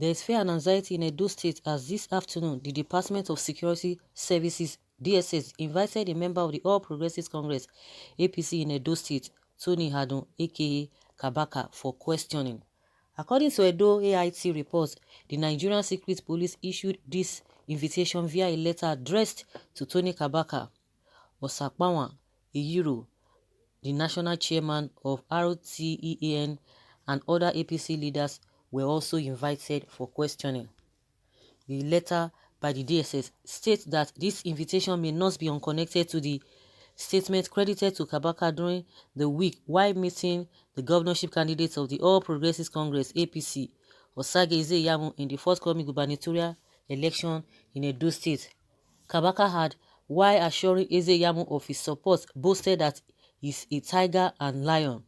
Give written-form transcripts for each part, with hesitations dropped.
There is fear and anxiety in Edo State as this afternoon the Department of Security Services DSS invited a member of the All Progressives Congress APC in Edo State, Tony Hadun aka Kabaka, for questioning. According to Edo AIT reports, the Nigerian Secret Police issued this invitation via a letter addressed to Tony Kabaka, Osakpawan Iyiro, the national chairman of RTEAN, and other APC leaders were also invited for questioning. The letter by the DSS states that this invitation may not be unconnected to the statement credited to Kabaka during the week while meeting the governorship candidates of the All Progressives Congress APC, Osage Ezeyamu, in the forthcoming gubernatorial election in Edo State. Kabaka had, while assuring Ezeyamu of his support, boasted that he's a tiger and lion,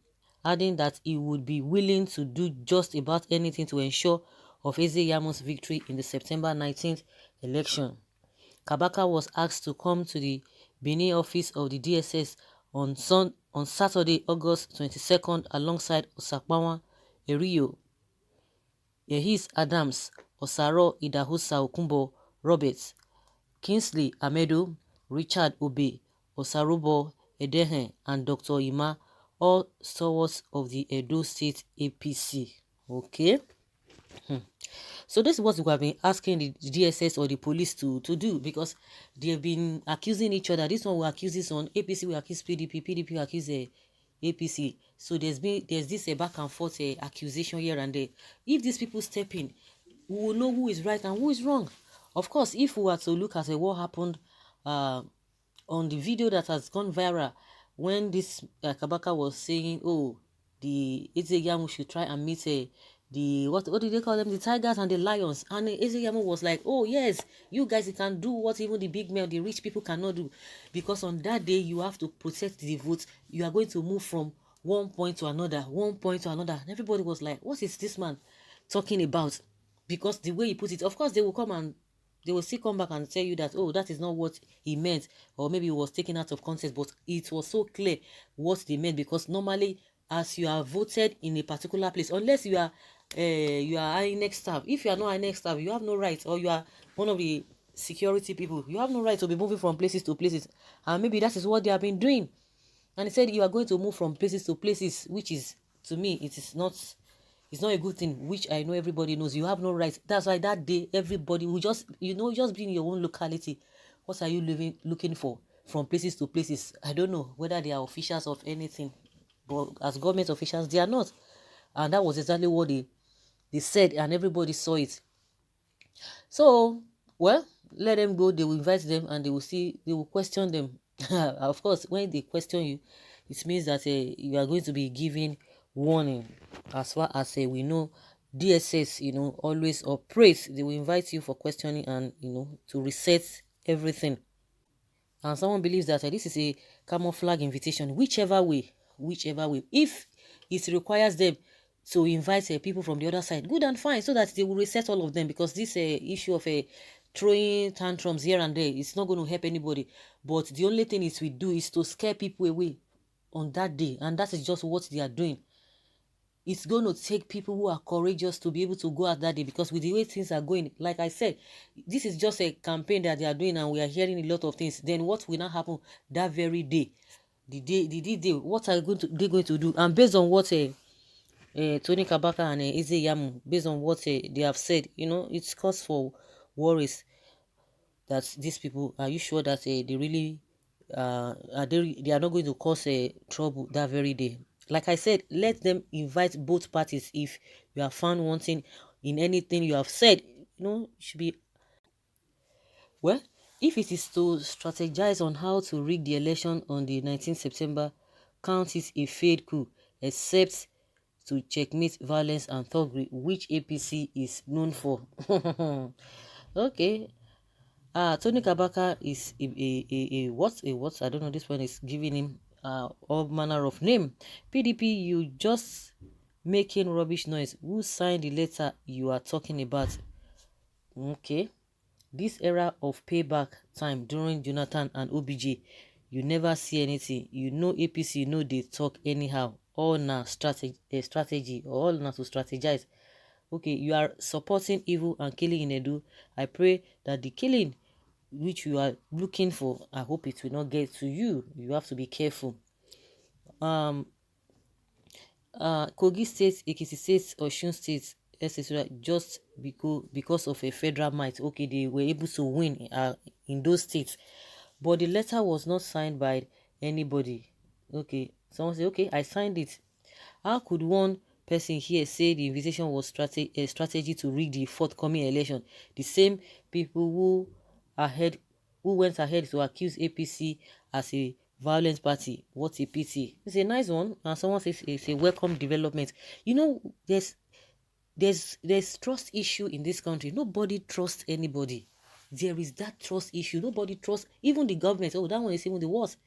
adding that he would be willing to do just about anything to ensure of Ezeyamu's victory in the September 19th election. Kabaka was asked to come to the Benin office of the DSS on Saturday, August 22nd, alongside Osakpawan Eriyo, Yehis Adams, Osaro Idahosa Okumbo Roberts, Kingsley Amedu, Richard Obe, Osarubo Edehen, and Dr. Ima, all stalwarts of the Edo State APC. Okay? So this is what we have been asking the DSS or the police to do, because they have been accusing each other. This one will accuse this one, APC will accuse PDP, PDP will accuse APC. So there's this back and forth accusation here and there. If these people step in, we will know who is right and who is wrong. Of course, if we were to look at what happened on the video that has gone viral, when this Kabaka was saying, oh, the Ezeyamu should try and meet the what did they call them, the tigers and the lions, and Ezeyamu was like, oh yes, you guys can do what even the big men, the rich people cannot do, because on that day you have to protect the votes. You are going to move from one point to another, and everybody was like, what is this man talking about? Because the way he put it, of course they will come and they will still come back and tell you that, oh, that is not what he meant, or maybe it was taken out of context, but it was so clear what they meant, because normally as you are voted in a particular place, unless you are INEC staff, if you are not INEC staff, you have no right, or you are one of the security people, you have no right to be moving from places to places, and maybe that is what they have been doing. And he said you are going to move from places to places, which is, to me, it's not a good thing, which I know everybody knows. You have no right. That's why that day everybody will just, just be in your own locality. What are you looking for from places to places? I don't know whether they are officials of anything, but as government officials, they are not. And that was exactly what they said, and everybody saw it. So, well, let them go. They will invite them, and they will question them. Of course, when they question you, it means that you are going to be giving warning. As far as we know, DSS, always operates. They will invite you for questioning and, to reset everything. And someone believes that this is a camouflage invitation, whichever way. If it requires them to invite people from the other side, good and fine, so that they will reset all of them, because this issue of throwing tantrums here and there, it's not going to help anybody. But the only thing we do is to scare people away on that day, and that is just what they are doing. It's going to take people who are courageous to be able to go out that day, because with the way things are going, like I said, this is just a campaign that they are doing, and we are hearing a lot of things. Then what will not happen that very day? The day, what are they going to do? And based on what Tony Kabaka and Ezeyamu, based on what they have said, it's cause for worries that these people, are you sure that they really they are not going to cause trouble that very day? Like I said, let them invite both parties. If you are found wanting in anything you have said, it should be, well, if it is to strategize on how to rig the election on the 19th September, count it a failed coup, except to checkmate violence and thuggery, which APC is known for. Okay. Tony Kabaka is a what? I don't know. This one is giving him all manner of name. PDP, you just making rubbish noise. Who signed the letter you are talking about? Okay. This era of payback time during Jonathan and OBJ, you never see anything. APC they talk anyhow. All now strategy, all now to strategize. okay, you are supporting evil and killing in Edo. I pray that the killing which you are looking for, I hope it will not get to you. You have to be careful. Kogi State, Ekiti State, Osun State, etc. Just because of a federal might, okay, they were able to win in those states, but the letter was not signed by anybody. Okay, someone say, okay, I signed it. How could one person here say the invitation was a strategy to rig the forthcoming election? The same people who went ahead to accuse APC as a violent party. What a pity. It's a nice one, and someone says it's a welcome development. You know, there's trust issue in this country. Nobody trusts anybody. There is that trust issue. Nobody trusts even the government. Oh, that one is even the worst,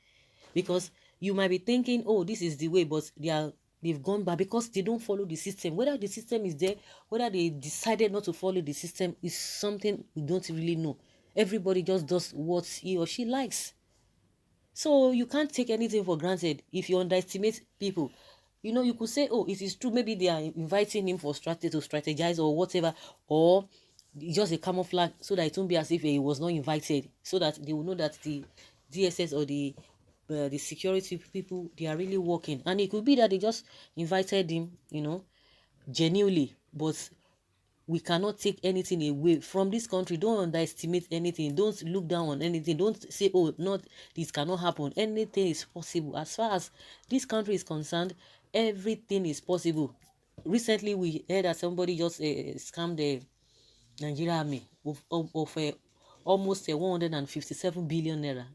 because you might be thinking, oh, this is the way, but they've gone back because they don't follow the system. Whether the system is there, whether they decided not to follow the system, is something we don't really know. Everybody just does what he or she likes. So you can't take anything for granted. If you underestimate people, you could say, oh, it is true, maybe they are inviting him for to strategize or whatever, or just a camouflage so that it won't be as if he was not invited, so that they will know that the DSS or the security people, they are really working. And it could be that they just invited him, genuinely. But we cannot take anything away from this country. Don't underestimate anything. Don't look down on anything. Don't say, oh, not this cannot happen. Anything is possible. As far as this country is concerned, everything is possible. Recently, we heard that somebody just scammed the Nigerian army of almost 157 billion naira.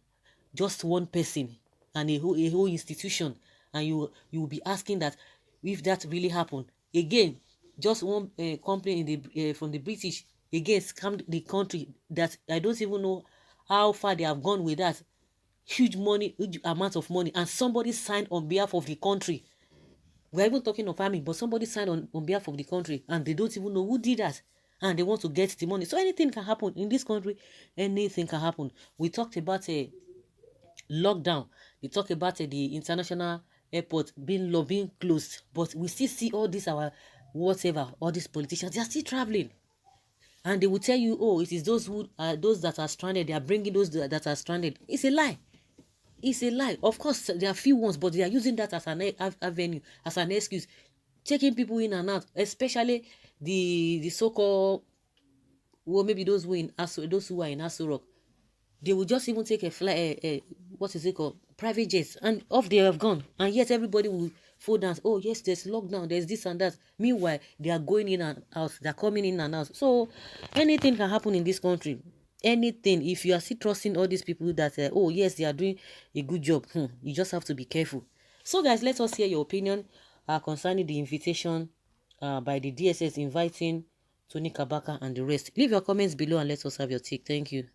Just one person and a whole institution. And you will be asking that, if that really happened again, just one company in the from the British again scammed the country, that I don't even know how far they have gone with that. Huge amount of money, and somebody signed on behalf of the country. We're even talking of army, but somebody signed on behalf of the country, and they don't even know who did that, and they want to get the money. So anything can happen in this country. Anything can happen. We talked about a lockdown. We talked about the international airport being closed, but we still see all this all these politicians, they are still traveling, and they will tell you, oh, it is those that are stranded, they are bringing those that are stranded. It's a lie. It's a lie. Of course, there are few ones, but they are using that as an avenue, as an excuse, taking people in and out, especially the so-called, well, maybe those who are in Aso Rock. They will just even take a flight, what is it called, private jets, and off they have gone. And yet everybody will fall down. Oh yes, there's lockdown, there's this and that. Meanwhile, they are going in and out, they're coming in and out. So anything can happen in this country. Anything. If you are still trusting all these people that oh yes, they are doing a good job, you just have to be careful. So guys, let us hear your opinion concerning the invitation by the DSS inviting Tony Kabaka and the rest. Leave your comments below and let us have your take. Thank you.